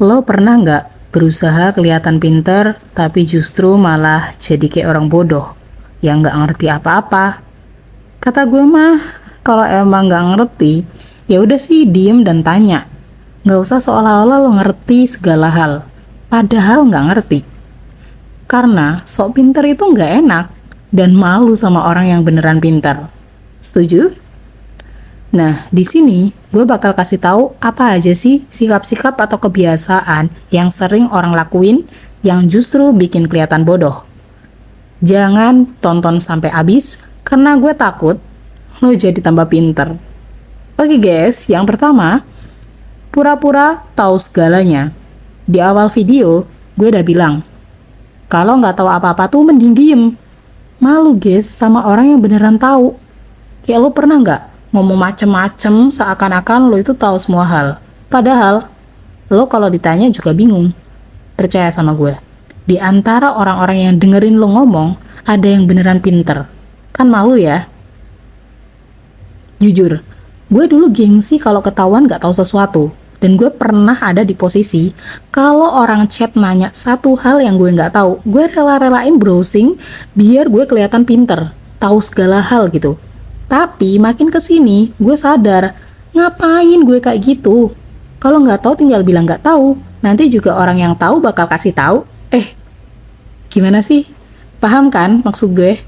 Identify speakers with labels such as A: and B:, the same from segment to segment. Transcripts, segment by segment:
A: Lo pernah nggak berusaha kelihatan pinter, tapi justru malah jadi kayak orang bodoh yang nggak ngerti apa-apa? Kata gue mah, kalau emang nggak ngerti, ya udah sih diem dan tanya. Nggak usah seolah-olah lo ngerti segala hal, padahal nggak ngerti. Karena sok pinter itu nggak enak dan malu sama orang yang beneran pinter. Setuju? Nah, di sini gue bakal kasih tahu apa aja sih sikap-sikap atau kebiasaan yang sering orang lakuin yang justru bikin kelihatan bodoh. Jangan tonton sampai habis karena gue takut lo jadi tambah pinter. Oke guys, yang pertama, pura-pura tahu segalanya. Di awal video, gue udah bilang, kalau nggak tahu apa-apa tuh mending diem. Malu guys sama orang yang beneran tahu. Kayak lo pernah nggak ngomong macem-macem seakan-akan lo itu tahu semua hal. Padahal, lo kalau ditanya juga bingung. Percaya sama gue. Di antara orang-orang yang dengerin lo ngomong, ada yang beneran pinter. Kan malu ya? Jujur, gue dulu gengsi kalau ketahuan gak tahu sesuatu. Dan gue pernah ada di posisi, kalau orang chat nanya satu hal yang gue gak tahu, gue rela-relain browsing biar gue kelihatan pinter. Tahu segala hal gitu. Tapi makin kesini, gue sadar, ngapain gue kayak gitu? Kalau nggak tahu tinggal bilang nggak tahu. Nanti juga orang yang tahu bakal kasih tahu. Gimana sih? Paham kan maksud gue?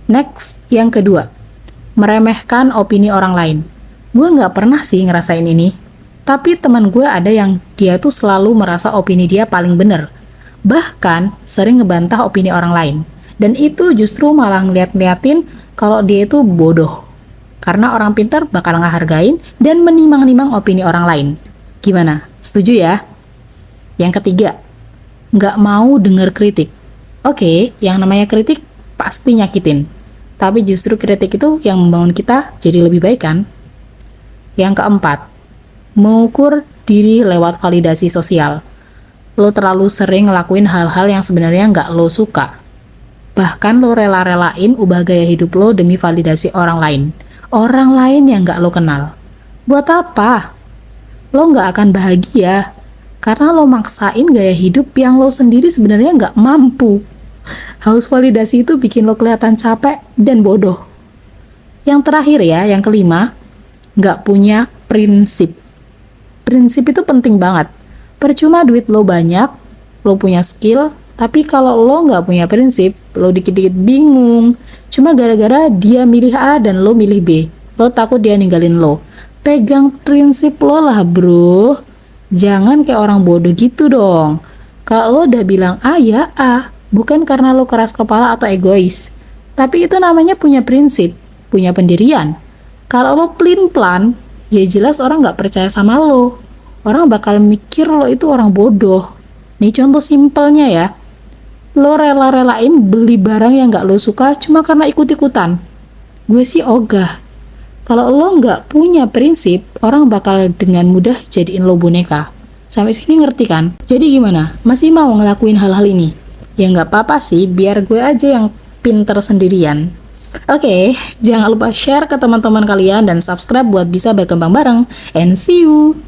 A: Next, yang kedua, meremehkan opini orang lain. Gue nggak pernah sih ngerasain ini. Tapi teman gue ada yang dia tuh selalu merasa opini dia paling bener. Bahkan sering ngebantah opini orang lain. Dan itu justru malah ngeliat-ngeliatin kalau dia itu bodoh. Karena orang pintar bakal ngehargain dan menimang-nimang opini orang lain. Gimana? Setuju ya? Yang ketiga, nggak mau denger kritik. Oke, yang namanya kritik pasti nyakitin. Tapi justru kritik itu yang membangun kita jadi lebih baik kan? Yang keempat, mengukur diri lewat validasi sosial. Lo terlalu sering ngelakuin hal-hal yang sebenarnya nggak lo suka. Bahkan lo rela-relain ubah gaya hidup lo demi validasi orang lain. Orang lain yang gak lo kenal. Buat apa? Lo gak akan bahagia. Karena lo maksain gaya hidup yang lo sendiri sebenarnya gak mampu. Haus validasi itu bikin lo kelihatan capek dan bodoh. Yang terakhir ya, yang kelima, gak punya prinsip. Prinsip itu penting banget. Percuma duit lo banyak, lo punya skill, tapi kalau lo nggak punya prinsip, lo dikit-dikit bingung. Cuma gara-gara dia milih A dan lo milih B. Lo takut dia ninggalin lo. Pegang prinsip lo lah bro. Jangan kayak orang bodoh gitu dong. Kalau lo udah bilang A ya A. Bukan karena lo keras kepala atau egois. Tapi itu namanya punya prinsip. Punya pendirian. Kalau lo plin-plan, ya jelas orang nggak percaya sama lo. Orang bakal mikir lo itu orang bodoh. Nih contoh simpelnya ya. Lo rela-relain beli barang yang gak lo suka cuma karena ikut-ikutan. Gue sih ogah. Kalau lo gak punya prinsip, orang bakal dengan mudah jadiin lo boneka. Sampai sini ngerti kan? Jadi gimana? Masih mau ngelakuin hal-hal ini? Ya gak apa-apa sih, biar gue aja yang pinter sendirian. Oke, jangan lupa share ke teman-teman kalian dan subscribe buat bisa berkembang bareng. And see you!